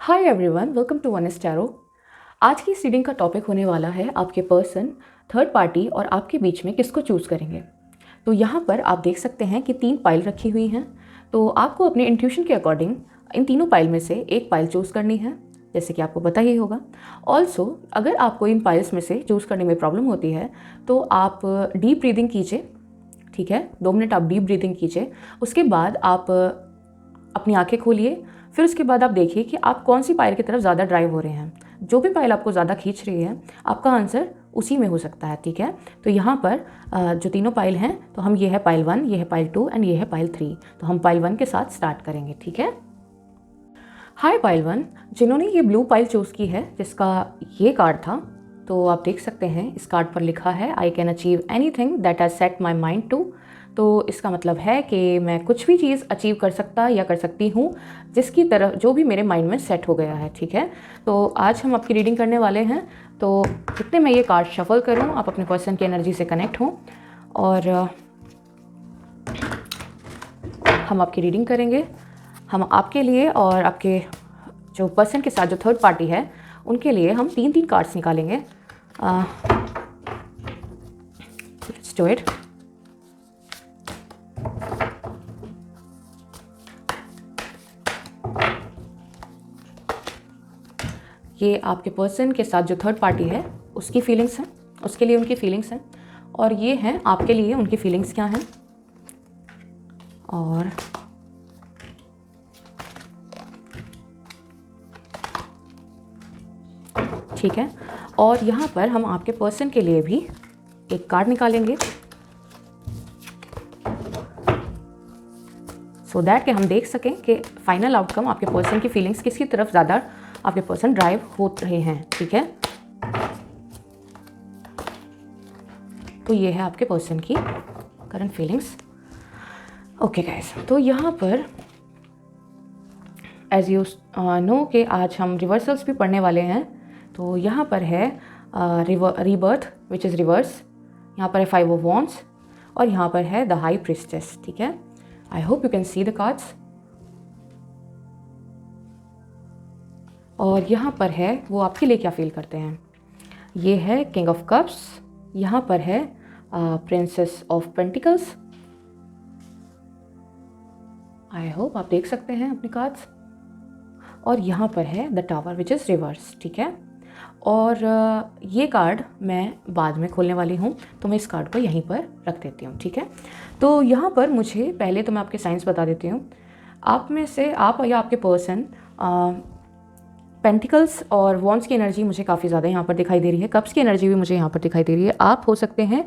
Hi everyone, welcome to वनिस tarot. आज की इस रीडिंग का टॉपिक होने वाला है आपके पर्सन थर्ड पार्टी और आपके बीच में किसको चूज़ करेंगे। तो यहाँ पर आप देख सकते हैं कि 3 पाइल रखी हुई हैं। तो आपको अपने इंट्यूशन के अकॉर्डिंग इन तीनों पाइल में से एक पाइल चूज़ करनी है, जैसे कि आपको पता ही होगा। ऑल्सो अगर आपको इन पाइल्स में से चूज़ करने में प्रॉब्लम होती है तो आप डीप ब्रीदिंग कीजिए, ठीक है। 2 मिनट आप डीप ब्रीदिंग कीजिए, उसके बाद आप अपनी आंखें खोलिए। फिर उसके बाद आप देखिए कि आप कौन सी पाइल की तरफ ज़्यादा ड्राइव हो रहे हैं। जो भी पाइल आपको ज़्यादा खींच रही है आपका आंसर उसी में हो सकता है, ठीक है। तो यहाँ पर जो तीनों पाइल हैं, तो हम ये है पाइल 1, ये है पाइल 2 एंड ये है पाइल 3। तो हम पाइल 1 के साथ स्टार्ट करेंगे, ठीक है। हाय पाइल 1, जिन्होंने ये ब्लू पाइल चूज़ की है, जिसका ये कार्ड था, तो आप देख सकते हैं इस कार्ड पर लिखा है I can achieve anything that I set my mind to. तो इसका मतलब है कि मैं कुछ भी चीज़ अचीव कर सकता या कर सकती हूँ जिसकी तरफ जो भी मेरे माइंड में सेट हो गया है, ठीक है। तो आज हम आपकी रीडिंग करने वाले हैं। तो जितने मैं ये कार्ड शफल करूँ आप अपने पर्सन की एनर्जी से कनेक्ट हों और हम आपकी रीडिंग करेंगे। हम आपके लिए और आपके जो पर्सन के साथ जो थर्ड पार्टी है उनके लिए हम 3 कार्ड्स निकालेंगे। Let's do it. ये आपके पर्सन के साथ जो थर्ड पार्टी है उसकी फीलिंग्स हैं, उसके लिए उनकी फीलिंग्स हैं, और ये हैं आपके लिए उनकी फीलिंग्स क्या हैं। और ठीक है, और यहाँ पर हम आपके पर्सन के लिए भी एक कार्ड निकालेंगे सो दैट कि हम देख सकें कि फाइनल आउटकम आपके पर्सन की फीलिंग्स किसकी तरफ ज़्यादा आपके पर्सन ड्राइव हो रहे हैं, ठीक है। तो ये है आपके पर्सन की करंट फीलिंग्स। ओके गाइस, तो यहाँ पर एज यू नो कि आज हम रिवर्सल्स भी पढ़ने वाले हैं। तो यहाँ पर है रीबर्थ विच इज़ रिवर्स, यहाँ पर है 5 ऑफ वॉन्ड्स और यहाँ पर है द हाई प्रीस्टेस, ठीक है। I hope you can see the cards. और यहाँ पर है वो आपके लिए क्या फील करते हैं। ये है किंग ऑफ कप्स, यहाँ पर है princess of pentacles. I hope आप देख सकते हैं अपने कार्ड्स। और यहाँ पर है the tower which is reverse, ठीक है। और ये कार्ड मैं बाद में खोलने वाली हूँ, तो मैं इस कार्ड को यहीं पर रख देती हूँ, ठीक है। तो यहाँ पर मुझे पहले तो मैं आपके साइंस बता देती हूँ। आप में से आप या आपके पर्सन पेंटिकल्स और वॉन्ड्स की एनर्जी मुझे काफ़ी ज़्यादा यहाँ पर दिखाई दे रही है। कप्स की एनर्जी भी मुझे यहाँ पर दिखाई दे रही है। आप हो सकते हैं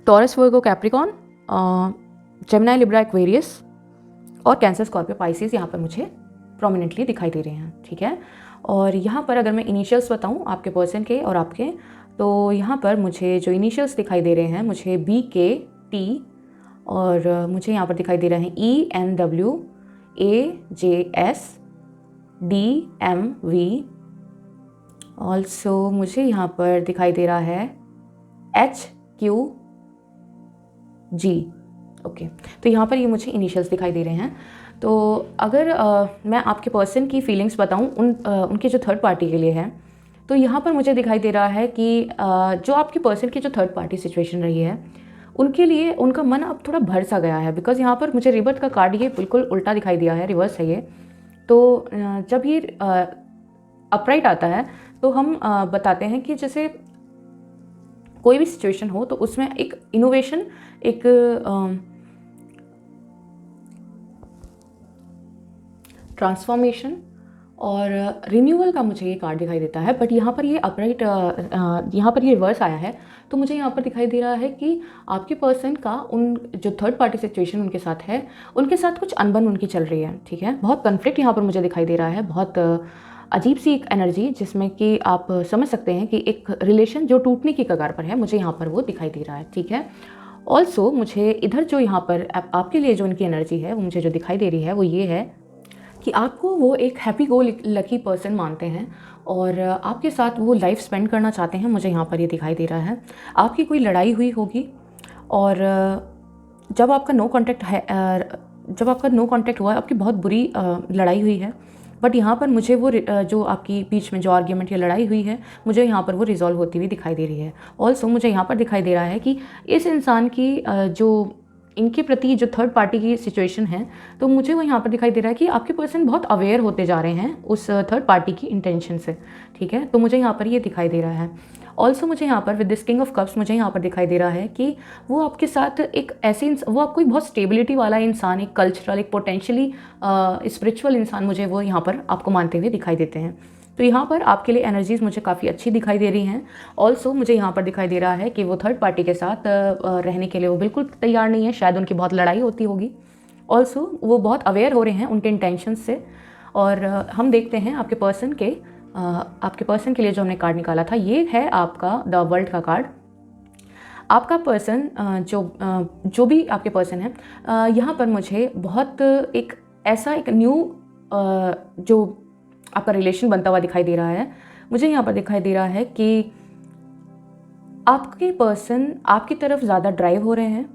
टॉरस, वर्गो, कैप्रिकॉन, जेमिनी, लिब्रा, एक्वेरियस और कैंसर, स्कॉर्पियो, पाइसेस यहाँ पर मुझे प्रोमिनेंटली दिखाई दे रहे हैं, ठीक है। और यहाँ पर अगर मैं इनिशियल्स बताऊँ आपके पर्सन के और आपके, तो यहाँ पर मुझे जो इनिशियल्स दिखाई दे रहे हैं, मुझे BKT और मुझे यहाँ पर दिखाई दे रहे हैं ENW, AJS, DMV। ऑल्सो मुझे यहाँ पर दिखाई दे रहा है HQG। ओके, तो यहाँ पर ये मुझे इनिशियल्स दिखाई दे रहे हैं। तो अगर मैं आपके पर्सन की फीलिंग्स बताऊँ उनके जो थर्ड पार्टी के लिए है, तो यहाँ पर मुझे दिखाई दे रहा है कि जो आपके पर्सन की जो थर्ड पार्टी सिचुएशन रही है उनके लिए उनका मन अब थोड़ा भर सा गया है। बिकॉज यहाँ पर मुझे रिबर्थ का कार्ड ये बिल्कुल उल्टा दिखाई दिया है, रिवर्स है ये। तो जब ये अपराइट आता है तो हम बताते हैं कि जैसे कोई भी सिचुएशन हो तो उसमें एक इनोवेशन, एक ट्रांसफॉर्मेशन और रिन्यूअल का मुझे ये कार्ड दिखाई देता है। बट यहाँ पर ये अपराइट, यहाँ पर ये रिवर्स आया है, तो मुझे यहाँ पर दिखाई दे रहा है कि आपके पर्सन का उन जो थर्ड पार्टी सिचुएशन उनके साथ है, उनके साथ कुछ अनबन उनकी चल रही है, ठीक है। बहुत कन्फ्लिक्ट यहाँ पर मुझे दिखाई दे रहा है, बहुत अजीब सी एक एनर्जी जिसमें कि आप समझ सकते हैं कि एक रिलेशन जो टूटने की कगार पर है, मुझे यहाँ पर वो दिखाई दे रहा है, ठीक है। ऑल्सो मुझे इधर जो यहाँ पर आपके लिए जो उनकी एनर्जी है वो मुझे जो दिखाई दे रही है वो ये है कि आपको वो एक हैप्पी गो लकी पर्सन मानते हैं और आपके साथ वो लाइफ स्पेंड करना चाहते हैं। मुझे यहाँ पर ये दिखाई दे रहा है आपकी कोई लड़ाई हुई होगी और जब आपका नो कॉन्टैक्ट है, जब आपका नो कांटेक्ट हुआ, आपकी बहुत बुरी लड़ाई हुई है, बट यहाँ पर मुझे वो जो आपकी बीच में जो आर्ग्यूमेंट या लड़ाई हुई है, मुझे यहाँ पर वो रिजॉल्व होती हुई दिखाई दे रही है। ऑल्सो मुझे यहाँ पर दिखाई दे रहा है कि इस इंसान की जो इनके प्रति जो थर्ड पार्टी की सिचुएशन है, तो मुझे वो यहाँ पर दिखाई दे रहा है कि आपके पर्सन बहुत अवेयर होते जा रहे हैं उस थर्ड पार्टी की इंटेंशन से, ठीक है। तो मुझे यहाँ पर ये दिखाई दे रहा है। ऑल्सो मुझे यहाँ पर with this king of cups मुझे यहाँ पर दिखाई दे रहा है कि वो आपके साथ एक ऐसे वो आपको बहुत स्टेबिलिटी वाला इंसान, एक कल्चरल, एक पोटेंशियली स्पिरिचुअल इंसान मुझे वो यहाँ पर आपको मानते हुए दिखाई देते हैं। तो यहाँ पर आपके लिए एनर्जीज़ मुझे काफ़ी अच्छी दिखाई दे रही हैं। ऑल्सो मुझे यहाँ पर दिखाई दे रहा है कि वो थर्ड पार्टी के साथ रहने के लिए वो बिल्कुल तैयार नहीं है, शायद उनकी बहुत लड़ाई होती होगी। ऑल्सो वो बहुत अवेयर हो रहे हैं उनके इंटेंशन से। और हम देखते हैं आपके पर्सन के लिए जो हमने कार्ड निकाला था, ये है आपका द वर्ल्ड का कार्ड। आपका पर्सन जो भी आपके पर्सन है, यहाँ पर मुझे बहुत एक ऐसा एक न्यू जो आपका रिलेशन बनता हुआ दिखाई दे रहा है। मुझे यहाँ पर दिखाई दे रहा है कि आपके पर्सन आपकी तरफ ज़्यादा ड्राइव हो रहे हैं,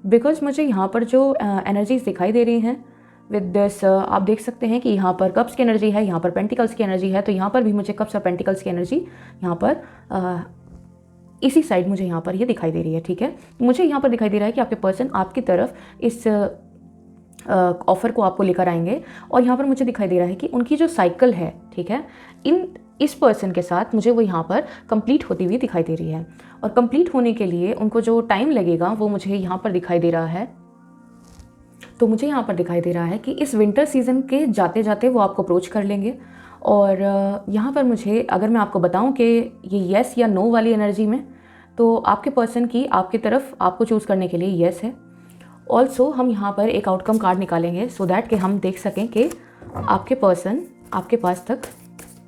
बिकॉज मुझे यहाँ पर जो एनर्जीज दिखाई दे रही हैं विद दिस, आप देख सकते हैं कि यहाँ पर कप्स की एनर्जी है, यहाँ पर पेंटिकल्स की एनर्जी है। तो यहाँ पर भी मुझे कप्स और पेंटिकल्स की एनर्जी यहाँ पर इसी साइड मुझे यहाँ पर ये दिखाई दे रही है, ठीक है। मुझे यहाँ पर दिखाई दे रहा है कि आपके पर्सन आपकी तरफ इस ऑफ़र को आपको लेकर आएंगे। और यहाँ पर मुझे दिखाई दे रहा है कि उनकी जो साइकिल है, ठीक है, इस पर्सन के साथ मुझे वो यहाँ पर कंप्लीट होती हुई दिखाई दे रही है। और कंप्लीट होने के लिए उनको जो टाइम लगेगा वो मुझे यहाँ पर दिखाई दे रहा है। तो मुझे यहाँ पर दिखाई दे रहा है कि इस विंटर सीज़न के जाते जाते वो आपको अप्रोच कर लेंगे। और यहाँ पर मुझे, अगर मैं आपको बताऊँ कि ये येस या नो वाली एनर्जी में, तो आपके पर्सन की आपकी तरफ आपको चूज़ करने के लिए येस है। ऑल्सो हम यहाँ पर एक आउटकम कार्ड निकालेंगे सो दैट कि हम देख सकें कि आपके पर्सन आपके पास तक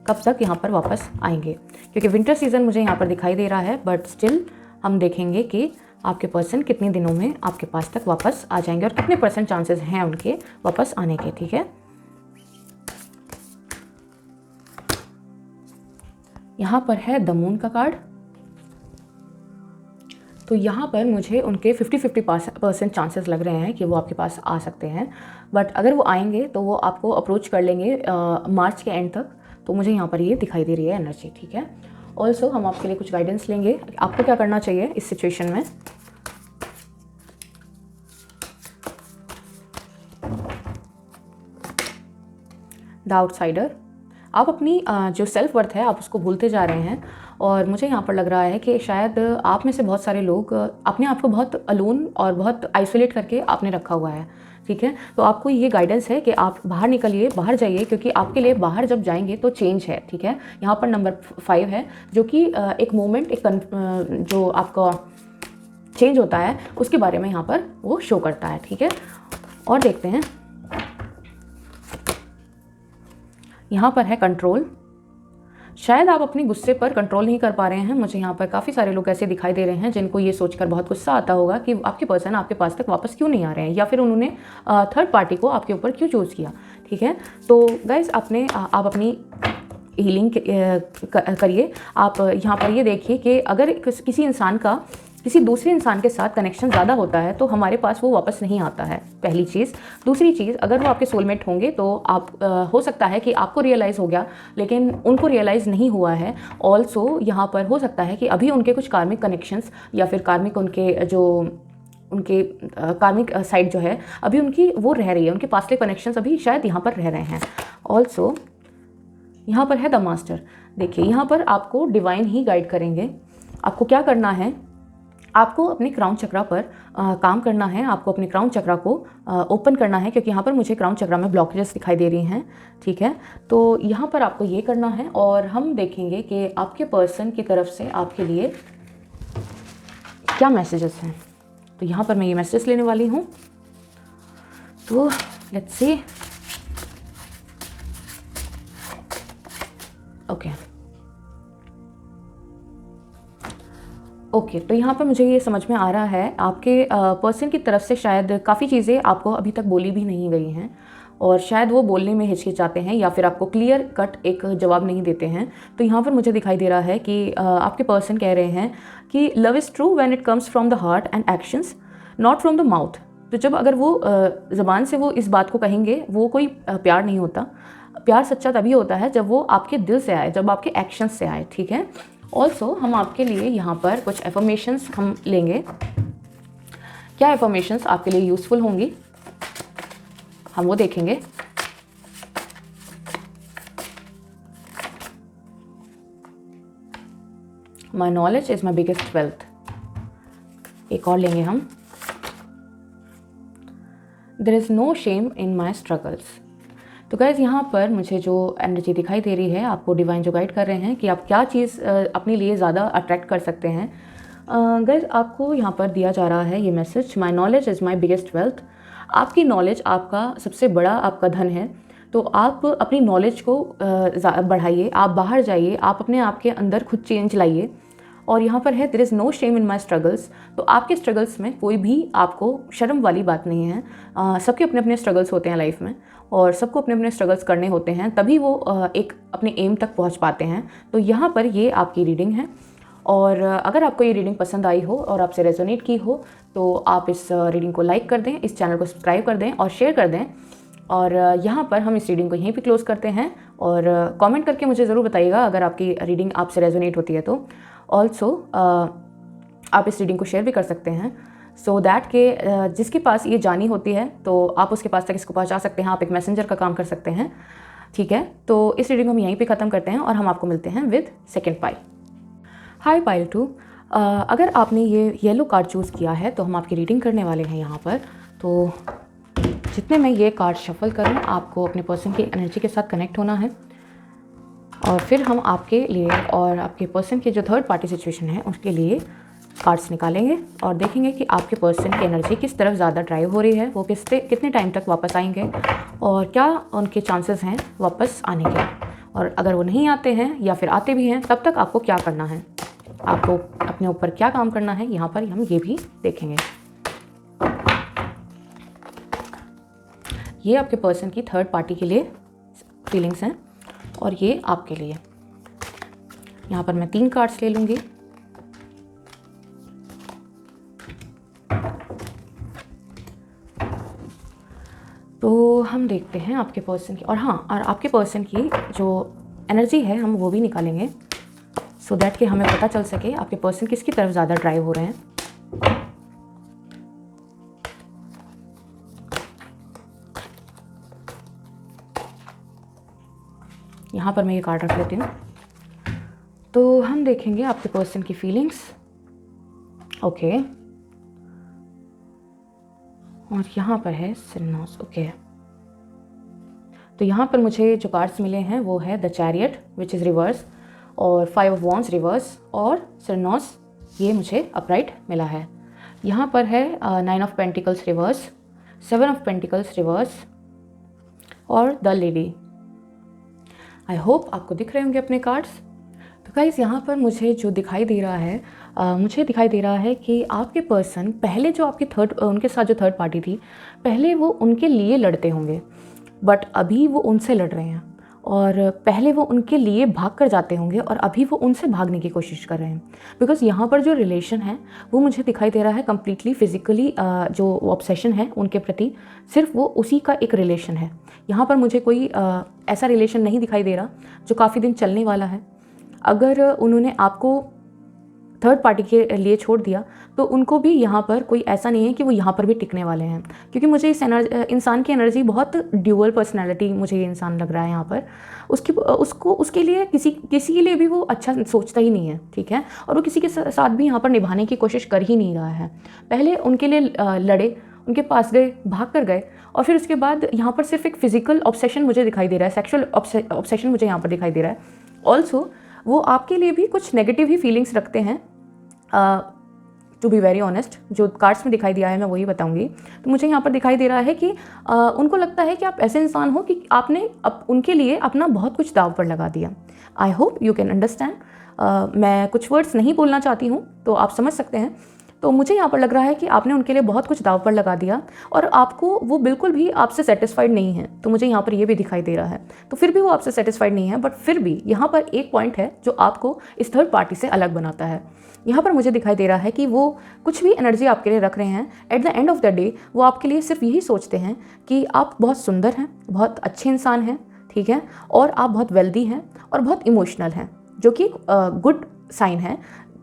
कब तक यहाँ पर वापस आएंगे, क्योंकि विंटर सीज़न मुझे यहाँ पर दिखाई दे रहा है, बट स्टिल हम देखेंगे कि आपके पर्सन कितने दिनों में आपके पास तक वापस आ जाएंगे और कितने % चांसेस हैं उनके वापस आने के, ठीक है। यहाँ पर है द मून का कार्ड। तो यहाँ पर मुझे उनके 50-50% चांसेस लग रहे हैं कि वो आपके पास आ सकते हैं, बट अगर वो आएंगे तो वो आपको अप्रोच कर लेंगे मार्च के एंड तक। तो मुझे यहाँ पर ये दिखाई दे रही है एनर्जी, ठीक है। ऑल्सो हम आपके लिए कुछ गाइडेंस लेंगे, आपको क्या करना चाहिए इस सिचुएशन में। द आउटसाइडर, आप अपनी जो सेल्फ वर्थ है आप उसको भूलते जा रहे हैं। और मुझे यहाँ पर लग रहा है कि शायद आप में से बहुत सारे लोग अपने आप को बहुत अलोन और बहुत आइसोलेट करके आपने रखा हुआ है, ठीक है। तो आपको ये गाइडेंस है कि आप बाहर निकलिए, बाहर जाइए, क्योंकि आपके लिए बाहर जब जाएंगे तो चेंज है, ठीक है। यहाँ पर नंबर 5 है, जो कि एक मोमेंट, एक जो आपका चेंज होता है उसके बारे में यहाँ पर वो शो करता है, ठीक है। और देखते हैं, यहाँ पर है कंट्रोल। शायद आप अपने गुस्से पर कंट्रोल नहीं कर पा रहे हैं। मुझे यहाँ पर काफ़ी सारे लोग ऐसे दिखाई दे रहे हैं जिनको ये सोचकर बहुत गुस्सा आता होगा कि आपके पर्सन आपके पास तक वापस क्यों नहीं आ रहे हैं, या फिर उन्होंने थर्ड पार्टी को आपके ऊपर क्यों चूज़ किया, ठीक है। तो गाइस आप अपनी हीलिंग करिए। आप यहाँ पर ये देखिए कि अगर किसी इंसान का किसी दूसरे इंसान के साथ कनेक्शन ज़्यादा होता है तो हमारे पास वो वापस नहीं आता है, पहली चीज़। दूसरी चीज़, अगर वो आपके सोलमेट होंगे तो आप हो सकता है कि आपको रियलाइज़ हो गया लेकिन उनको रियलाइज़ नहीं हुआ है। ऑल्सो यहाँ पर हो सकता है कि अभी उनके कुछ कार्मिक कनेक्शंस या फिर कार्मिक उनके कार्मिक साइड जो है अभी उनकी वो रह रही है, उनके पास्टले कनेक्शंस अभी शायद यहाँ पर रह रहे हैं। ऑल्सो यहाँ पर है द मास्टर। देखिए, यहाँ पर आपको डिवाइन ही गाइड करेंगे। आपको क्या करना है, आपको अपने क्राउन चक्रा पर काम करना है। आपको अपने क्राउन चक्रा को ओपन करना है, क्योंकि यहाँ पर मुझे क्राउन चक्रा में ब्लॉकेजेस दिखाई दे रही हैं, ठीक है। तो यहाँ पर आपको ये करना है और हम देखेंगे कि आपके पर्सन की तरफ से आपके लिए क्या मैसेजेस हैं। तो यहाँ पर मैं ये मैसेज लेने वाली हूँ। तो लेट्स सी। ओके, तो यहाँ पर मुझे ये समझ में आ रहा है आपके पर्सन की तरफ से शायद काफ़ी चीज़ें आपको अभी तक बोली भी नहीं गई हैं और शायद वो बोलने में हिचकिचाते हैं या फिर आपको क्लियर कट एक जवाब नहीं देते हैं। तो यहाँ पर मुझे दिखाई दे रहा है कि आपके पर्सन कह रहे हैं कि love is true when it comes from the heart and actions, not from the mouth. तो जब अगर वो ज़बान से वो इस बात को कहेंगे, वो कोई प्यार नहीं होता। प्यार सच्चा तभी होता है जब वो आपके दिल से आए, जब आपके एक्शंस से आए, ठीक है। ऑल्सो हम आपके लिए यहाँ पर कुछ एफर्मेशंस हम लेंगे। क्या एफर्मेशंस आपके लिए यूज़फुल होंगी, हम वो देखेंगे। My knowledge is my biggest wealth. एक और लेंगे हम। There is no shame in my struggles. तो गाइज़ यहाँ पर मुझे जो एनर्जी दिखाई दे रही है, आपको डिवाइन जो गाइड कर रहे हैं कि आप क्या चीज़ अपने लिए ज़्यादा अट्रैक्ट कर सकते हैं। गाइज़ आपको यहाँ पर दिया जा रहा है ये message, my knowledge is my biggest wealth. आपकी नॉलेज आपका सबसे बड़ा आपका धन है। तो आप अपनी नॉलेज को बढ़ाइए, आप बाहर जाइए, आप अपने आप के अंदर खुद चेंज लाइए। और यहाँ पर है there is no shame in my struggles. तो आपके स्ट्रगल्स में कोई भी आपको शर्म वाली बात नहीं है। सबके अपने अपने स्ट्रगल्स होते हैं लाइफ में, और सबको अपने अपने स्ट्रगल्स करने होते हैं, तभी वो एक अपने एम तक पहुँच पाते हैं। तो यहाँ पर ये आपकी रीडिंग है। और अगर आपको ये रीडिंग पसंद आई हो और आपसे रेजोनेट की हो तो आप इस रीडिंग को लाइक कर दें, इस चैनल को सब्सक्राइब कर दें और शेयर कर दें। और यहाँ पर हम इस रीडिंग को यहीं पे क्लोज़ करते हैं। और कमेंट करके मुझे ज़रूर बताइएगा अगर आपकी रीडिंग आपसे रेजोनेट होती है तो। ऑल्सो आप इस रीडिंग को शेयर भी कर सकते हैं, सो दैट के जिसके पास ये जानी होती है तो आप उसके पास तक इसको पहुँचा सकते हैं। आप एक मैसेंजर का काम कर सकते हैं, ठीक है। तो इस रीडिंग को हम यहीं पे ख़त्म करते हैं और हम आपको मिलते हैं with second pile. Hi pile 2, अगर आपने ये येलो कार्ड चूज़ किया है तो हम आपकी रीडिंग करने वाले हैं यहाँ पर। तो जितने मैं ये कार्ड शफल करूँ, आपको अपने पर्सन की एनर्जी के साथ कनेक्ट होना है, और फिर हम आपके लिए और आपके पर्सन की जो थर्ड पार्टी सिचुएशन है उसके लिए कार्ड्स निकालेंगे और देखेंगे कि आपके पर्सन की एनर्जी किस तरफ ज़्यादा ड्राइव हो रही है, वो कितने टाइम तक वापस आएंगे और क्या उनके चांसेस हैं वापस आने के। और अगर वो नहीं आते हैं या फिर आते भी हैं तब तक आपको क्या करना है, आपको अपने ऊपर क्या काम करना है, यहाँ पर हम ये भी देखेंगे। ये आपके पर्सन की थर्ड पार्टी के लिए फीलिंग्स हैं और ये आपके लिए। यहाँ पर मैं 3 कार्ड्स ले लूँगी। तो हम देखते हैं आपके पर्सन की, और हाँ, और आपके पर्सन की जो एनर्जी है हम वो भी निकालेंगे, सो दैट कि हमें पता चल सके आपके पर्सन किसकी तरफ ज़्यादा ड्राइव हो रहे हैं। यहाँ पर मैं ये कार्ड रख लेती हूँ। तो हम देखेंगे आपके पर्सन की फीलिंग्स। ओके, और यहाँ पर है सिन्नोस। ओके, तो यहाँ पर मुझे जो कार्ड्स मिले हैं वो है the chariot which is reverse, और 5 ऑफ वॉन्ड्स रिवर्स, और सिन्नोस ये मुझे अपराइट मिला है। यहाँ पर है 9 of pentacles reverse, 7 of pentacles reverse और द लेडी। आई होप आपको दिख रहे होंगे अपने कार्ड्स। तो गाइस यहाँ पर मुझे जो दिखाई दे रहा है, मुझे दिखाई दे रहा है कि आपके पर्सन पहले जो आपकी उनके साथ जो थर्ड पार्टी थी, पहले वो उनके लिए लड़ते होंगे, बट अभी वो उनसे लड़ रहे हैं। और पहले वो उनके लिए भाग कर जाते होंगे और अभी वो उनसे भागने की कोशिश कर रहे हैं। बिकॉज़ यहाँ पर जो रिलेशन है वो मुझे दिखाई दे रहा है कम्प्लीटली फिज़िकली, जो ऑब्सेशन है उनके प्रति, सिर्फ वो उसी का एक रिलेशन है। यहाँ पर मुझे कोई ऐसा रिलेशन नहीं दिखाई दे रहा जो काफ़ी दिन चलने वाला है। अगर उन्होंने आपको थर्ड पार्टी के लिए छोड़ दिया तो उनको भी यहाँ पर कोई ऐसा नहीं है कि वो यहाँ पर भी टिकने वाले हैं, क्योंकि मुझे इस इंसान की एनर्जी बहुत ड्यूअल पर्सनालिटी मुझे ये इंसान लग रहा है यहाँ पर। उसके लिए किसी के लिए भी वो अच्छा सोचता ही नहीं है, ठीक है। और वो किसी के साथ भी यहाँ पर निभाने की कोशिश कर ही नहीं रहा है। पहले उनके लिए लड़े, उनके पास गए, भाग कर गए, और फिर उसके बाद यहाँ पर सिर्फ एक फिजिकल ऑब्सेशन मुझे दिखाई दे रहा है, सेक्शुअल ऑब्सेशन मुझे यहाँ पर दिखाई दे रहा है। ऑल्सो वो आपके लिए भी कुछ नेगेटिव ही फीलिंग्स रखते हैं। टू बी वेरी ऑनेस्ट, जो कार्ड्स में दिखाई दिया है मैं वही बताऊंगी। तो मुझे यहाँ पर दिखाई दे रहा है कि उनको लगता है कि आप ऐसे इंसान हो कि आपने उनके लिए अपना बहुत कुछ दाव पर लगा दिया। I hope you can understand. मैं कुछ वर्ड्स नहीं बोलना चाहती हूँ तो आप समझ सकते हैं। तो मुझे यहाँ पर लग रहा है कि आपने उनके लिए बहुत कुछ दांव पर लगा दिया और आपको वो बिल्कुल भी आपसे सेटिस्फाइड नहीं है। तो मुझे यहाँ पर ये भी दिखाई दे रहा है। तो फिर भी वो आपसे सेटिस्फाइड नहीं है, बट फिर भी यहाँ पर एक पॉइंट है जो आपको इस थर्ड पार्टी से अलग बनाता है। यहाँ पर मुझे दिखाई दे रहा है कि वो कुछ भी एनर्जी आपके लिए रख रहे हैं, at the end of the day वो आपके लिए सिर्फ यही सोचते हैं कि आप बहुत सुंदर हैं, बहुत अच्छे इंसान हैं, ठीक है, और आप बहुत वेल्दी हैं और बहुत इमोशनल हैं, जो कि गुड साइन है।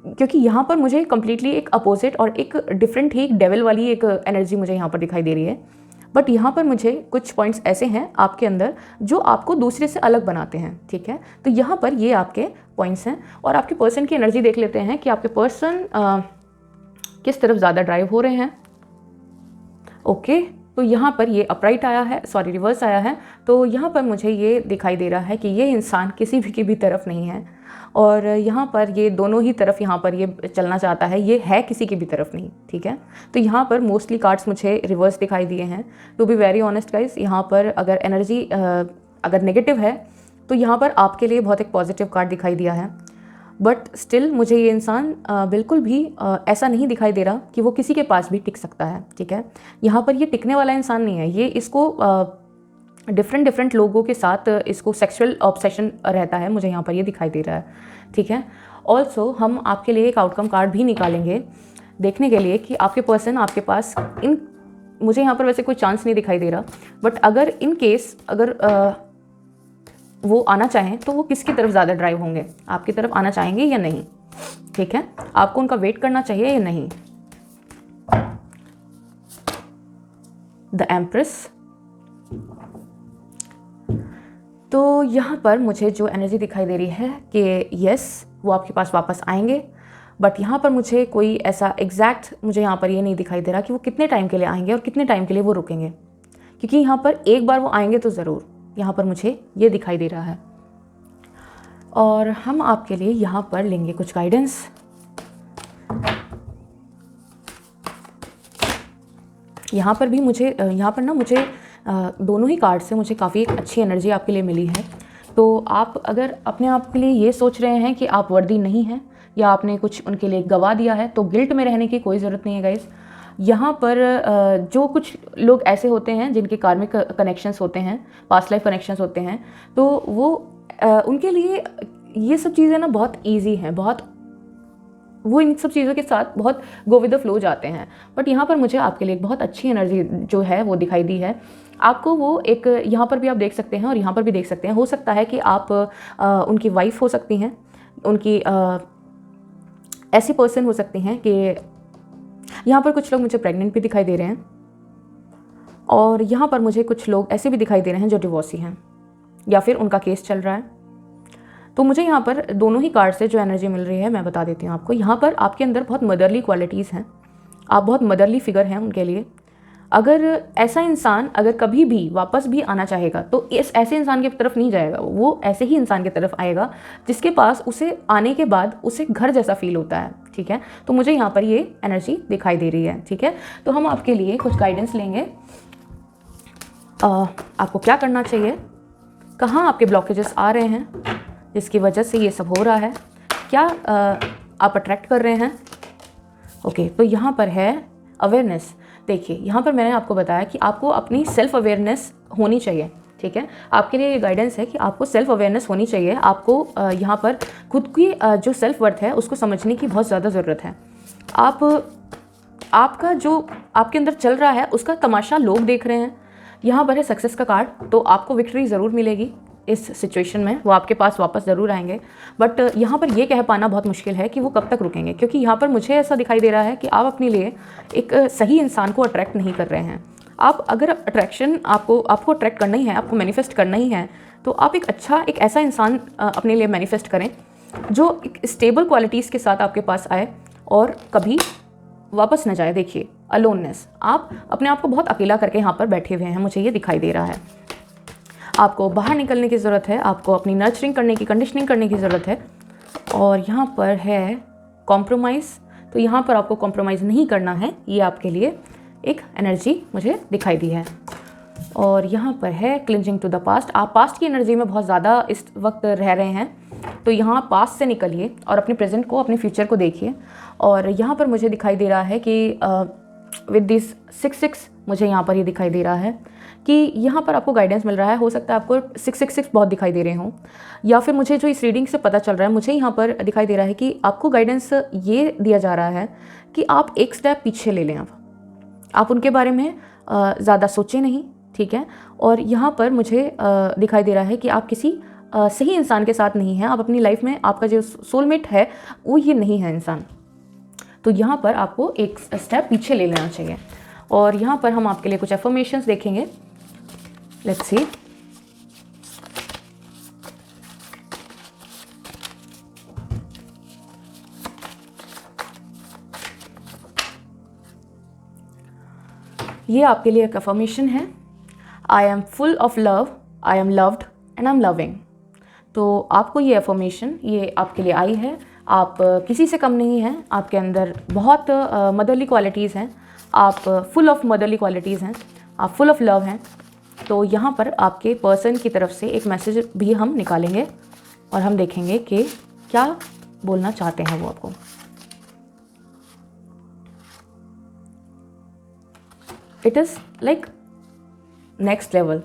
क्योंकि यहाँ पर मुझे कम्प्लीटली एक अपोजिट और एक डिफरेंट ही एक डेविल वाली एक एनर्जी मुझे यहाँ पर दिखाई दे रही है। बट यहाँ पर मुझे कुछ पॉइंट्स ऐसे हैं आपके अंदर जो आपको दूसरे से अलग बनाते हैं, ठीक है। तो यहाँ पर ये आपके पॉइंट्स हैं और आपके पर्सन की एनर्जी देख लेते हैं कि आपके पर्सन किस तरफ ज़्यादा ड्राइव हो रहे हैं। ओके, तो यहाँ पर ये अपराइट आया है, सॉरी रिवर्स आया है। तो यहाँ पर मुझे ये दिखाई दे रहा है कि ये इंसान किसी भी की भी तरफ नहीं है और यहाँ पर ये दोनों ही तरफ यहाँ पर ये चलना चाहता है, ये है किसी की भी तरफ नहीं, ठीक है। तो यहाँ पर मोस्टली कार्ड्स मुझे रिवर्स दिखाई दिए हैं। To be very honest guys, यहाँ पर अगर एनर्जी अगर नेगेटिव है तो यहाँ पर आपके लिए बहुत एक पॉजिटिव कार्ड दिखाई दिया है। बट स्टिल मुझे ये इंसान बिल्कुल भी ऐसा नहीं दिखाई दे रहा कि वो किसी के पास भी टिक सकता है, ठीक है। यहाँ पर ये टिकने वाला इंसान नहीं है, ये इसको डिफरेंट लोगों के साथ इसको सेक्सुअल ऑब्सेशन रहता है, मुझे यहाँ पर ये दिखाई दे रहा है, ठीक है। ऑल्सो हम आपके लिए एक आउटकम कार्ड भी निकालेंगे देखने के लिए कि आपके पर्सन आपके पास मुझे यहाँ पर वैसे कोई चांस नहीं दिखाई दे रहा, बट अगर इन केस अगर वो आना चाहें तो वो किसकी तरफ ज़्यादा ड्राइव होंगे, आपकी तरफ आना चाहेंगे या नहीं, ठीक है। आपको उनका वेट करना चाहिए या नहीं। The empress. तो यहाँ पर मुझे जो एनर्जी दिखाई दे रही है कि यस वो आपके पास वापस आएंगे, बट यहाँ पर मुझे कोई ऐसा एग्जैक्ट मुझे यहाँ पर ये नहीं दिखाई दे रहा कि वो कितने टाइम के लिए आएंगे और कितने टाइम के लिए वो रुकेंगे, क्योंकि यहाँ पर एक बार वो आएंगे तो ज़रूर, यहाँ पर मुझे ये दिखाई दे रहा है। और हम आपके लिए यहाँ पर लेंगे कुछ गाइडेंस। यहाँ पर भी मुझे यहाँ पर ना मुझे दोनों ही कार्ड से मुझे काफ़ी अच्छी एनर्जी आपके लिए मिली है। तो आप अगर अपने आप के लिए ये सोच रहे हैं कि आप वर्दी नहीं हैं या आपने कुछ उनके लिए गवा दिया है, तो गिल्ट में रहने की कोई ज़रूरत नहीं है गाइस। यहाँ पर जो कुछ लोग ऐसे होते हैं जिनके कार्मिक कनेक्शंस होते हैं, पास्ट लाइफ कनेक्शंस होते हैं, तो वो उनके लिए ये सब चीज़ें ना बहुत ईजी हैं, बहुत वो इन सब चीज़ों के साथ बहुत गो विद द फ्लो जाते हैं। बट यहाँ पर मुझे आपके लिए एक बहुत अच्छी एनर्जी जो है वो दिखाई दी है। आपको वो एक यहाँ पर भी आप देख सकते हैं और यहाँ पर भी देख सकते हैं, हो सकता है कि आप उनकी वाइफ हो सकती हैं, उनकी ऐसी पर्सन हो सकती हैं कि यहाँ पर कुछ लोग मुझे प्रेग्नेंट भी दिखाई दे रहे हैं और यहाँ पर मुझे कुछ लोग ऐसे भी दिखाई दे रहे हैं जो डिवोर्सी हैं या फिर उनका केस चल रहा है। तो मुझे यहाँ पर दोनों ही कार्ड से जो एनर्जी मिल रही है मैं बता देती हूँ आपको। यहाँ पर आपके अंदर बहुत मदरली क्वालिटीज़ हैं, आप बहुत मदरली फिगर हैं उनके लिए। अगर ऐसा इंसान अगर कभी भी वापस भी आना चाहेगा तो इस ऐसे इंसान की तरफ नहीं जाएगा, वो ऐसे ही इंसान की तरफ आएगा जिसके पास उसे आने के बाद उसे घर जैसा फील होता है, ठीक है। तो मुझे यहाँ पर ये एनर्जी दिखाई दे रही है, ठीक है। तो हम आपके लिए कुछ गाइडेंस लेंगे। आपको क्या करना चाहिए, कहाँ आपके ब्लॉकेजेस आ रहे हैं जिसकी वजह से ये सब हो रहा है, क्या आप अट्रैक्ट कर रहे हैं। ओके, तो यहाँ पर है अवेयरनेस। देखिए यहाँ पर मैंने आपको बताया कि आपको अपनी सेल्फ अवेयरनेस होनी चाहिए, ठीक है। आपके लिए ये गाइडेंस है कि आपको सेल्फ अवेयरनेस होनी चाहिए। आपको यहाँ पर खुद की जो सेल्फ वर्थ है उसको समझने की बहुत ज़्यादा ज़रूरत है। आपका जो आपके अंदर चल रहा है उसका तमाशा लोग देख रहे हैं। यहाँ पर है सक्सेस का कार्ड, तो आपको विक्ट्री ज़रूर मिलेगी इस सिचुएशन में, वो आपके पास वापस ज़रूर आएंगे। बट यहाँ पर ये कह पाना बहुत मुश्किल है कि वो कब तक रुकेंगे, क्योंकि यहाँ पर मुझे ऐसा दिखाई दे रहा है कि आप अपने लिए एक सही इंसान को अट्रैक्ट नहीं कर रहे हैं। आप अगर अट्रैक्शन आपको अट्रैक्ट करना ही है, आपको मैनिफेस्ट करना ही है, तो आप एक ऐसा इंसान अपने लिए मैनिफेस्ट करें जो एक स्टेबल क्वालिटीज़ के साथ आपके पास आए और कभी वापस न जाए। देखिए अलोननेस, आप अपने आप को बहुत अकेला करके यहाँ पर बैठे हुए हैं, मुझे ये दिखाई दे रहा है। आपको बाहर निकलने की ज़रूरत है, आपको अपनी नर्चरिंग करने की, कंडीशनिंग करने की ज़रूरत है। और यहाँ पर है कॉम्प्रोमाइज़, तो यहाँ पर आपको कॉम्प्रोमाइज़ नहीं करना है, ये आपके लिए एक एनर्जी मुझे दिखाई दी है। और यहाँ पर है क्लिंजिंग टू द पास्ट, आप पास्ट की एनर्जी में बहुत ज़्यादा इस वक्त रह रहे हैं तो यहाँ पास्ट से निकलिए और अपने प्रेजेंट को, अपने फ्यूचर को देखिए। और यहाँ पर मुझे दिखाई दे रहा है कि विद दिस 6 मुझे यहाँ पर ये दिखाई दे रहा है कि यहाँ पर आपको गाइडेंस मिल रहा है। हो सकता है आपको 666 बहुत दिखाई दे रहे हों, या फिर मुझे जो इस रीडिंग से पता चल रहा है, मुझे यहाँ पर दिखाई दे रहा है कि आपको गाइडेंस ये दिया जा रहा है कि आप एक स्टेप पीछे ले लें। अब आप उनके बारे में ज़्यादा सोचें नहीं, ठीक है। और यहाँ पर मुझे दिखाई दे रहा है कि आप किसी सही इंसान के साथ नहीं हैं। आप अपनी लाइफ में, आपका जो सोलमेट है वो ये नहीं है इंसान। तो यहाँ पर आपको एक स्टेप पीछे ले लेना चाहिए। और यहाँ पर हम आपके लिए कुछ अफर्मेशंस देखेंगे। Let's see. ये आपके लिए एक अफर्मेशन है। I M full of love, I am loved and I am loving. तो आपको ये अफर्मेशन, ये आपके लिए आई है। आप किसी से कम नहीं हैं। आपके अंदर बहुत मदरली क्वालिटीज़ हैं। आप फुल ऑफ मदरली क्वालिटीज़ हैं। आप फुल ऑफ लव हैं। तो यहाँ पर आपके पर्सन की तरफ से एक मैसेज भी हम निकालेंगे और हम देखेंगे कि क्या बोलना चाहते हैं वो आपको। It is like next level.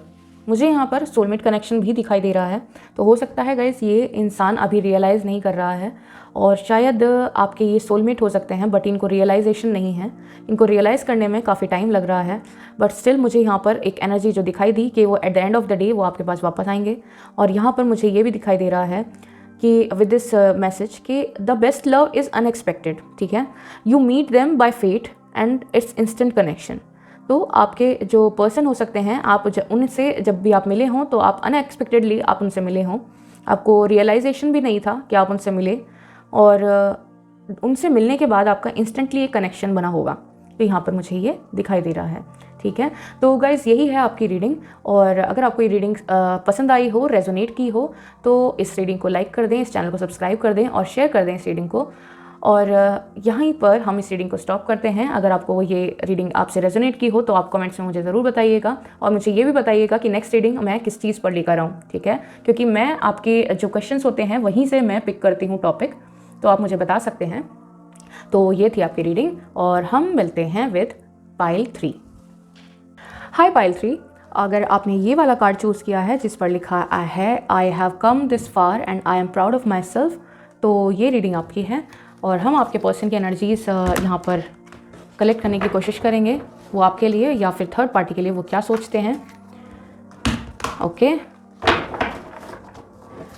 मुझे यहाँ पर सोलमेट कनेक्शन भी दिखाई दे रहा है। तो हो सकता है गाइस ये इंसान अभी रियलाइज़ नहीं कर रहा है, और शायद आपके ये सोलमेट हो सकते हैं, बट इनको रियलाइजेशन नहीं है। इनको रियलाइज़ करने में काफ़ी टाइम लग रहा है। बट स्टिल मुझे यहाँ पर एक एनर्जी जो दिखाई दी कि वो at the end of the day वो आपके पास वापस आएंगे। और यहाँ पर मुझे ये भी दिखाई दे रहा है कि विद दिस मैसेज कि the best love is unexpected, ठीक है। You meet them by fate and it's instant connection. तो आपके जो पर्सन हो सकते हैं, आप उनसे जब भी आप मिले हों तो आप अनएक्सपेक्टेडली आप उनसे मिले हों, आपको रियलाइजेशन भी नहीं था कि आप उनसे मिले, और उनसे मिलने के बाद आपका इंस्टेंटली एक कनेक्शन बना होगा। तो यहाँ पर मुझे ये दिखाई दे रहा है, ठीक है। तो गाइज़ यही है आपकी रीडिंग। और अगर आपको ये रीडिंग पसंद आई हो, रेजोनेट की हो, तो इस रीडिंग को लाइक कर दें, इस चैनल को सब्सक्राइब कर दें और शेयर कर दें इस रीडिंग को। और यहीं पर हम इस रीडिंग को स्टॉप करते हैं। अगर आपको ये रीडिंग आपसे रेजोनेट की हो तो आप कमेंट्स में मुझे ज़रूर बताइएगा, और मुझे ये भी बताइएगा कि नेक्स्ट रीडिंग मैं किस चीज़ पर लेकर आऊँ, ठीक है। क्योंकि मैं आपके जो क्वेश्चंस होते हैं वहीं से मैं पिक करती हूँ टॉपिक, तो आप मुझे बता सकते हैं। तो ये थी आपकी रीडिंग, और हम मिलते हैं विद पाइल 3। हाय पाइल 3, अगर आपने ये वाला कार्ड चूज़ किया है जिस पर लिखा है I have come this far and I am proud of my self, तो ये रीडिंग आपकी है। और हम आपके पर्सन की एनर्जीज यहाँ पर कलेक्ट करने की कोशिश करेंगे, वो आपके लिए या फिर थर्ड पार्टी के लिए वो क्या सोचते हैं। ओके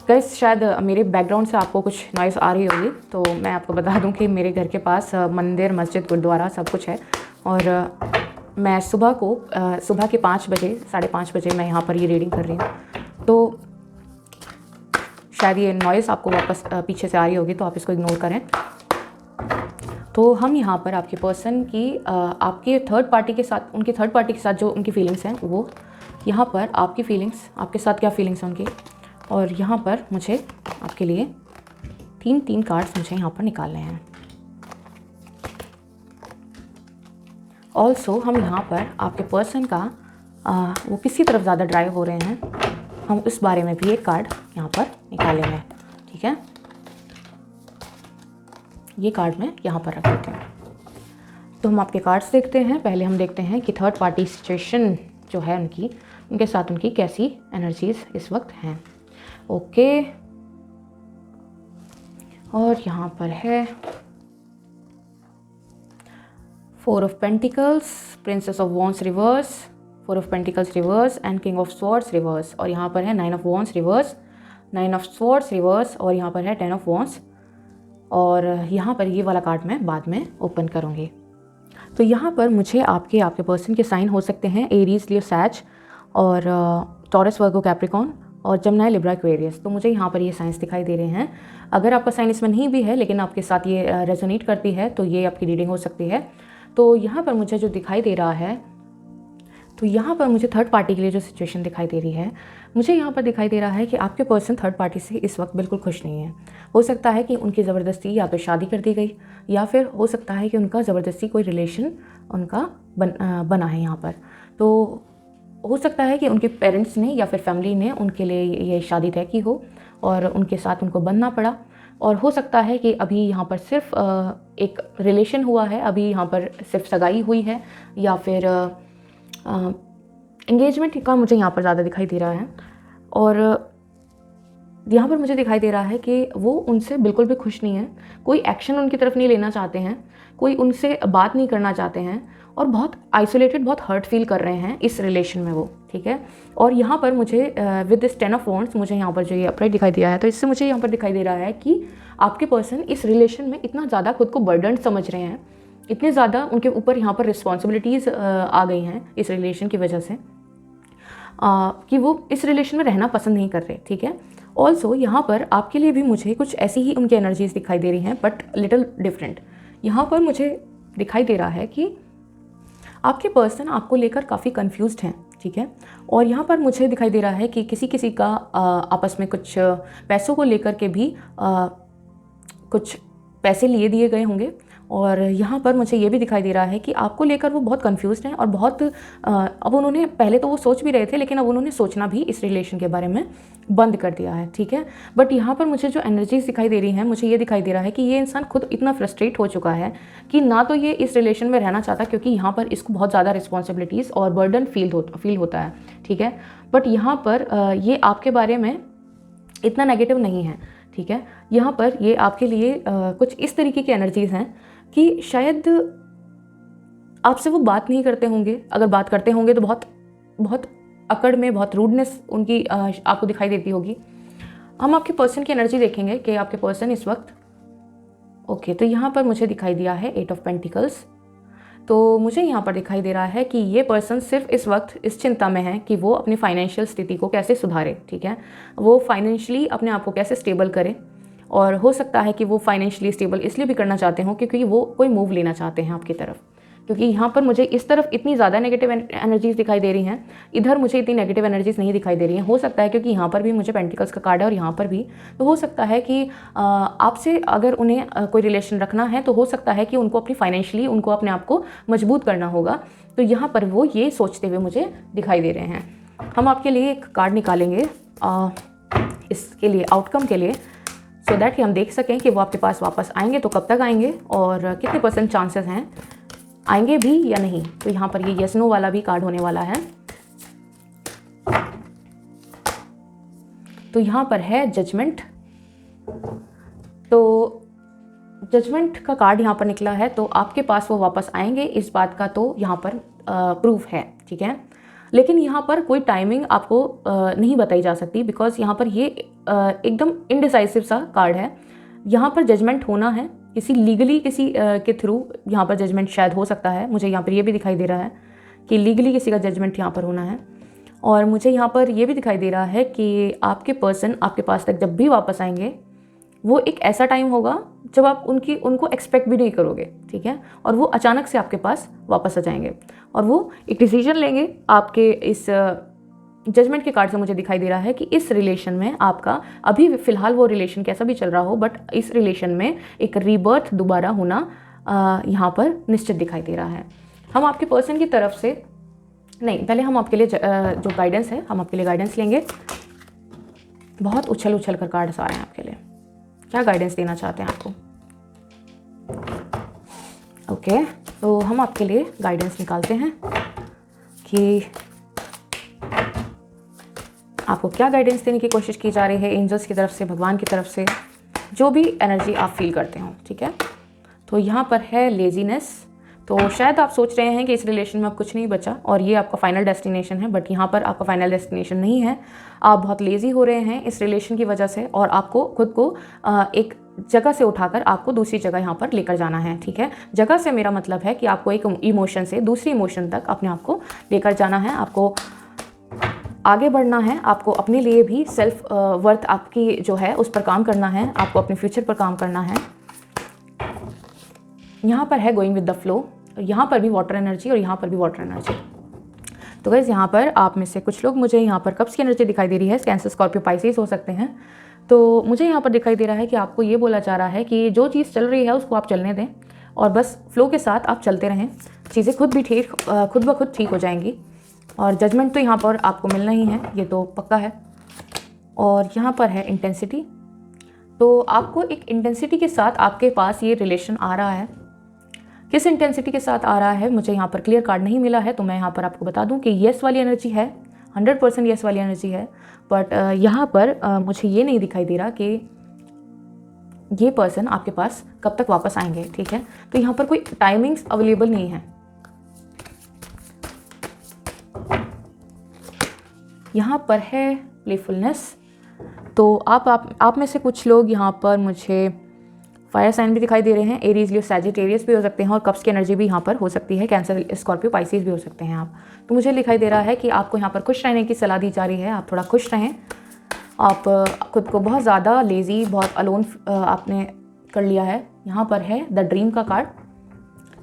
गाइस, शायद मेरे बैकग्राउंड से आपको कुछ नॉइज़ आ रही होगी, तो मैं आपको बता दूं कि मेरे घर के पास मंदिर, मस्जिद, गुरुद्वारा सब कुछ है। और मैं सुबह के 5 बजे, 5:30 बजे मैं यहाँ पर ये रीडिंग कर रही हूँ। तो शायद ये नॉइज़ आपको वापस पीछे से आ रही होगी, तो आप इसको इग्नोर करें। तो हम यहाँ पर आपके पर्सन की आपके थर्ड पार्टी के साथ, उनकी थर्ड पार्टी के साथ जो उनकी फीलिंग्स हैं, वो यहाँ पर आपकी फीलिंग्स, आपके साथ क्या फीलिंग्स हैं उनकी। और यहाँ पर मुझे आपके लिए 3 कार्ड्स मुझे यहाँ पर निकालने हैं। ऑल्सो हम यहाँ पर आपके पर्सन का वो किसी तरफ ज़्यादा ड्राइव हो रहे हैं, हम उस बारे में भी एक कार्ड यहाँ पर निकालेंगे, ठीक है। ये कार्ड मैं यहाँ पर रख देती हूँ। तो हम आपके कार्ड्स देखते हैं। पहले हम देखते हैं कि थर्ड पार्टी सिचुएशन जो है उनके साथ उनकी कैसी एनर्जीज इस वक्त हैं। ओके, और यहाँ पर है 4 of pentacles, princess of wands reverse, 4 of pentacles reverse and king of swords reverse. और यहाँ पर है 9 of wands reverse, 9 of swords reverse, और यहाँ पर है 10 ऑफ वॉन्ड्स। और यहाँ पर ये वाला कार्ड मैं बाद में ओपन करूँगी। तो यहाँ पर मुझे आपके पर्सन के साइन हो सकते हैं एरीज, लियो, सैज, और टॉरस, वर्गो, कैप्रिकॉर्न, और जमनाई, लिब्रा, एक्वेरियस। तो मुझे यहाँ पर ये साइंस दिखाई दे रहे हैं। अगर आपका साइन इसमें नहीं भी है लेकिन आपके साथ ये रेजोनेट करती है तो ये आपकी रीडिंग हो सकती है। तो यहाँ पर मुझे जो दिखाई दे रहा है, तो यहाँ पर मुझे थर्ड पार्टी के लिए जो सिचुएशन दिखाई दे रही है, मुझे यहाँ पर दिखाई दे रहा है कि आपके पर्सन थर्ड पार्टी से इस वक्त बिल्कुल खुश नहीं है। हो सकता है कि उनकी ज़बरदस्ती या तो शादी कर दी गई, या फिर हो सकता है कि उनका ज़बरदस्ती कोई रिलेशन उनका बना है यहाँ पर। तो हो सकता है कि उनके पेरेंट्स ने या फिर फैमिली ने उनके लिए ये शादी तय की हो और उनके साथ उनको बंधना पड़ा। और हो सकता है कि अभी यहाँ पर सिर्फ एक रिलेशन हुआ है, अभी यहाँ पर सिर्फ सगाई हुई है, या फिर एंगेजमेंट का मुझे यहाँ पर ज़्यादा दिखाई दे रहा है। और यहाँ पर मुझे दिखाई दे रहा है कि वो उनसे बिल्कुल भी खुश नहीं है, कोई एक्शन उनकी तरफ नहीं लेना चाहते हैं, कोई उनसे बात नहीं करना चाहते हैं और बहुत आइसोलेटेड, बहुत हर्ट फील कर रहे हैं इस रिलेशन में वो, ठीक है। और यहाँ पर मुझे विद दिस 10 ऑफ वॉन्ड्स मुझे यहाँ पर जो ये अपराइट दिखाई दिया है, तो इससे मुझे यहाँ पर दिखाई दे रहा है कि आपके पर्सन इस रिलेशन में इतना ज़्यादा खुद को बर्डन समझ रहे हैं, इतने ज़्यादा उनके ऊपर यहाँ पर रिस्पॉन्सिबिलिटीज़ आ गई हैं इस रिलेशन की वजह से कि वो इस रिलेशन में रहना पसंद नहीं कर रहे, ठीक है। ऑल्सो यहाँ पर आपके लिए भी मुझे कुछ ऐसी ही उनकी एनर्जीज दिखाई दे रही हैं, बट लिटिल डिफरेंट। यहाँ पर मुझे दिखाई दे रहा है कि आपके पर्सन आपको लेकर काफ़ी कंफ्यूज्ड हैं, ठीक है। और यहाँ पर मुझे दिखाई दे रहा है कि किसी किसी का आपस में कुछ पैसों को लेकर के भी कुछ पैसे लिए दिए गए होंगे। और यहाँ पर मुझे ये भी दिखाई दे रहा है कि आपको लेकर वो बहुत कंफ्यूज्ड हैं और बहुत अब उन्होंने, पहले तो वो सोच भी रहे थे लेकिन अब उन्होंने सोचना भी इस रिलेशन के बारे में बंद कर दिया है, ठीक है। बट यहाँ पर मुझे जो एनर्जीज दिखाई दे रही हैं, मुझे ये दिखाई दे रहा है कि ये इंसान खुद इतना फ्रस्ट्रेट हो चुका है कि ना तो ये इस रिलेशन में रहना चाहता, क्योंकि यहाँ पर इसको बहुत ज़्यादा रिस्पॉन्सिबिलिटीज़ और बर्डन फील होता है, ठीक है। बट यहाँ पर ये आपके बारे में इतना नेगेटिव नहीं है, ठीक है। यहाँ पर ये आपके लिए कुछ इस तरीके की एनर्जीज़ हैं कि शायद आपसे वो बात नहीं करते होंगे, अगर बात करते होंगे तो बहुत बहुत अकड़ में, बहुत रूडनेस उनकी आपको दिखाई देती होगी। हम आपके पर्सन की एनर्जी देखेंगे कि आपके पर्सन इस वक्त ओके, तो यहाँ पर मुझे दिखाई दिया है 8 ऑफ पेंटिकल्स। तो मुझे यहाँ पर दिखाई दे रहा है कि ये पर्सन सिर्फ इस वक्त इस चिंता में है कि वो अपनी फाइनेंशियल स्थिति को कैसे सुधारे, ठीक है। वो फाइनेंशियली अपने आप को कैसे स्टेबल करे। और हो सकता है कि वो फाइनेंशियली स्टेबल इसलिए भी करना चाहते हों क्योंकि वो कोई मूव लेना चाहते हैं आपकी तरफ, क्योंकि यहाँ पर मुझे इस तरफ इतनी ज़्यादा नेगेटिव एनर्जीज दिखाई दे रही हैं, इधर मुझे इतनी नेगेटिव एनर्जीज नहीं दिखाई दे रही हैं। हो सकता है क्योंकि यहाँ पर भी मुझे पेंटिकल्स का कार्ड है और यहाँ पर भी, तो हो सकता है कि आपसे अगर उन्हें कोई रिलेशन रखना है तो हो सकता है कि उनको अपनी फाइनेंशियली उनको अपने आप को मजबूत करना होगा। तो यहाँ पर वो ये सोचते हुए मुझे दिखाई दे रहे हैं। हम आपके लिए एक कार्ड निकालेंगे इसके लिए, आउटकम के लिए, सो दैट कि हम देख सकें कि वो आपके पास वापस आएंगे तो कब तक आएंगे और कितने % चांसेस हैं आएंगे भी या नहीं। तो यहाँ पर ये यस नो वाला भी कार्ड होने वाला है। तो यहाँ पर है जजमेंट। तो जजमेंट का कार्ड यहाँ पर निकला है, तो आपके पास वो वापस आएंगे इस बात का तो यहाँ पर प्रूफ है, ठीक है। लेकिन यहाँ पर कोई टाइमिंग आपको नहीं बताई जा सकती, बिकॉज यहाँ पर ये एकदम इनडिसाइसिव सा कार्ड है। यहाँ पर जजमेंट होना है किसी लीगली, किसी के थ्रू यहाँ पर जजमेंट शायद हो सकता है। मुझे यहाँ पर ये भी दिखाई दे रहा है कि लीगली किसी का जजमेंट यहाँ पर होना है। और मुझे यहाँ पर ये भी दिखाई दे रहा है कि आपके पर्सन आपके पास तक जब भी वापस आएंगे वो एक ऐसा टाइम होगा जब आप उनको एक्सपेक्ट भी नहीं करोगे, ठीक है। और वो अचानक से आपके पास वापस आ जाएंगे और वो एक डिसीजन लेंगे। आपके इस जजमेंट के कार्ड से मुझे दिखाई दे रहा है कि इस रिलेशन में आपका अभी फ़िलहाल वो रिलेशन कैसा भी चल रहा हो, बट इस रिलेशन में एक रीबर्थ दोबारा होना यहाँ पर निश्चित दिखाई दे रहा है। हम आपके पर्सन की तरफ से नहीं, पहले हम आपके लिए जो गाइडेंस है, हम आपके लिए गाइडेंस लेंगे। बहुत उछल उछल कर कार्ड्स आ रहे हैं आपके लिए, क्या गाइडेंस देना चाहते हैं आपको। ओके, तो हम आपके लिए गाइडेंस निकालते हैं कि आपको क्या गाइडेंस देने की कोशिश की जा रही है एंजल्स की तरफ से, भगवान की तरफ से, जो भी एनर्जी आप फील करते हो, ठीक है। तो यहाँ पर है लेजीनेस। तो शायद आप सोच रहे हैं कि इस रिलेशन में अब कुछ नहीं बचा और ये आपका फाइनल डेस्टिनेशन है, बट यहाँ पर आपका फाइनल डेस्टिनेशन नहीं है। आप बहुत लेज़ी हो रहे हैं इस रिलेशन की वजह से और आपको खुद को एक जगह से उठाकर आपको दूसरी जगह यहाँ पर लेकर जाना है, ठीक है। जगह से मेरा मतलब है कि आपको एक इमोशन से दूसरी इमोशन तक अपने आप को लेकर जाना है, आपको आगे बढ़ना है, आपको अपने लिए भी सेल्फ वर्थ आपकी जो है उस पर काम करना है, आपको अपने फ्यूचर पर काम करना है। यहाँ पर है गोइंग विद द फ्लो, यहाँ पर भी वाटर एनर्जी और यहाँ पर भी वाटर एनर्जी। तो गाइस यहाँ पर आप में से कुछ लोग, मुझे यहाँ पर कप्स की एनर्जी दिखाई दे रही है, कैंसर, स्कॉर्पियो, पाइसेस हो सकते हैं। तो मुझे यहाँ पर दिखाई दे रहा है कि आपको ये बोला जा रहा है कि जो चीज़ चल रही है उसको आप चलने दें और बस फ्लो के साथ आप चलते रहें, चीज़ें खुद ब खुद ठीक हो जाएंगी। और जजमेंट तो यहाँ पर आपको मिलना ही है, ये तो पक्का है। और यहाँ पर है इंटेंसिटी, तो आपको एक इंटेंसिटी के साथ आपके पास ये रिलेशन आ रहा है। किस इंटेंसिटी के साथ आ रहा है मुझे यहाँ पर क्लियर कार्ड नहीं मिला है, तो मैं यहाँ पर आपको बता दूँ कि येस वाली एनर्जी है, 100% येस वाली एनर्जी है। बट यहाँ पर मुझे ये नहीं दिखाई दे रहा कि ये पर्सन आपके पास कब तक वापस आएंगे, ठीक है। तो यहाँ पर कोई टाइमिंग्स अवेलेबल नहीं है। यहाँ पर है प्लेफुलनेस, तो आप में से कुछ लोग यहाँ पर मुझे फायर साइन भी दिखाई दे रहे हैं। एरीज, लियो, सैजिटेरियस भी हो सकते हैं और कप्स की एनर्जी भी यहाँ पर हो सकती है। कैंसर, स्कॉर्पियो, पाइसिस भी हो सकते हैं आप। तो मुझे दिखाई दे रहा है कि आपको यहाँ पर खुश रहने की सलाह दी जा रही है। आप थोड़ा खुश रहें। आप खुद को बहुत ज़्यादा लेज़ी, बहुत अलोन आपने कर लिया है। यहाँ पर है द ड्रीम का कार्ड,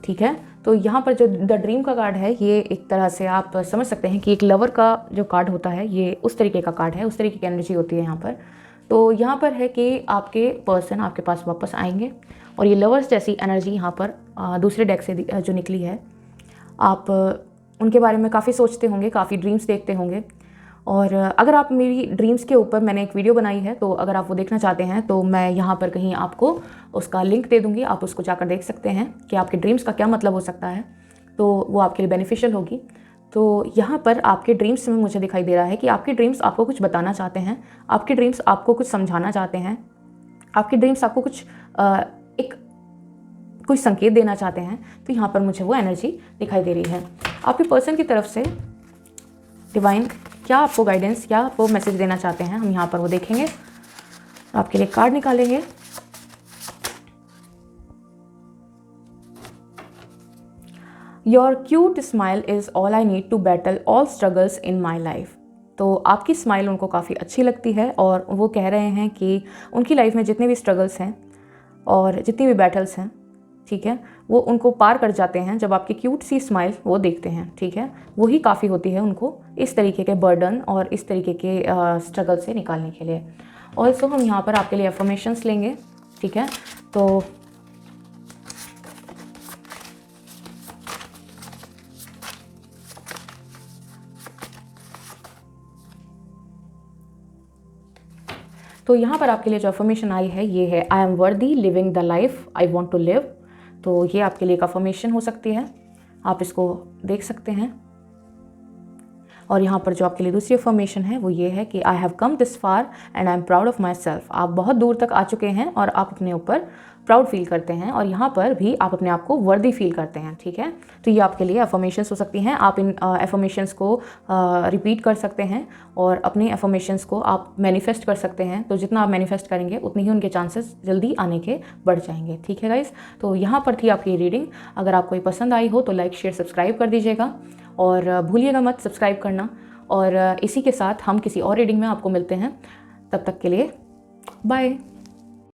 ठीक है। तो यहाँ पर जो द ड्रीम का कार्ड है, ये एक तरह से आप समझ सकते हैं कि एक लवर का जो कार्ड होता है, ये उस तरीके का कार्ड है, उस तरीके की एनर्जी होती है यहाँ पर। तो यहाँ पर है कि आपके पर्सन आपके पास वापस आएंगे और ये लवर्स जैसी एनर्जी यहाँ पर दूसरे डेक से जो निकली है, आप उनके बारे में काफ़ी सोचते होंगे, काफ़ी ड्रीम्स देखते होंगे। और अगर आप मेरी ड्रीम्स के ऊपर मैंने एक वीडियो बनाई है, तो अगर आप वो देखना चाहते हैं तो मैं यहाँ पर कहीं आपको उसका लिंक दे दूँगी, आप उसको जाकर देख सकते हैं कि आपके ड्रीम्स का क्या मतलब हो सकता है, तो वो आपके लिए बेनिफिशियल होगी। तो यहाँ पर आपके ड्रीम्स में मुझे दिखाई दे रहा है कि आपके ड्रीम्स आपको कुछ बताना चाहते हैं, आपके ड्रीम्स आपको कुछ समझाना चाहते हैं, आपके ड्रीम्स आपको कुछ कोई संकेत देना चाहते हैं। तो यहाँ पर मुझे वो एनर्जी दिखाई दे रही है। आपके पर्सन की तरफ से डिवाइन क्या आपको गाइडेंस, क्या आपको मैसेज देना चाहते हैं, हम यहाँ पर वो देखेंगे। आपके लिए कार्ड निकालेंगे। Your cute smile is all I need to battle all struggles in my life. तो आपकी स्माइल उनको काफ़ी अच्छी लगती है और वो कह रहे हैं कि उनकी लाइफ में जितने भी स्ट्रगल्स हैं और जितनी भी बैटल्स हैं, ठीक है, वो उनको पार कर जाते हैं जब आपकी क्यूट सी स्माइल वो देखते हैं, ठीक है। वही काफ़ी होती है उनको इस तरीके के बर्डन और इस तरीके के स्ट्रगल से निकालने के लिए। ऑल्सो हम यहाँ पर आपके लिए अफर्मेशंस लेंगे, ठीक है। तो यहाँ पर आपके लिए जो अफर्मेशन आई है, ये है I am worthy living the life I want to live. तो ये आपके लिए एक अफर्मेशन हो सकती है, आप इसको देख सकते हैं। और यहाँ पर जो आपके लिए दूसरी अफर्मेशन है वो ये है कि I have come this far and I am proud of my self. आप बहुत दूर तक आ चुके हैं और आप अपने ऊपर प्राउड फील करते हैं और यहाँ पर भी आप अपने आप को वर्दी फील करते हैं, ठीक है। तो ये आपके लिए अफर्मेशंस हो सकती हैं। आप इन अफर्मेशंस को रिपीट कर सकते हैं और अपने अफर्मेशंस को आप मैनिफेस्ट कर सकते हैं। तो जितना आप मैनिफेस्ट करेंगे उतनी ही उनके चांसेस जल्दी आने के बढ़ जाएंगे, ठीक है गाइस। तो यहाँ पर थी आपकी रीडिंग। अगर आपको ये पसंद आई हो तो लाइक, शेयर, सब्सक्राइब कर दीजिएगा और भूलिएगा मत सब्सक्राइब करना। और इसी के साथ हम किसी और रीडिंग में आपको मिलते हैं। तब तक के लिए बाय।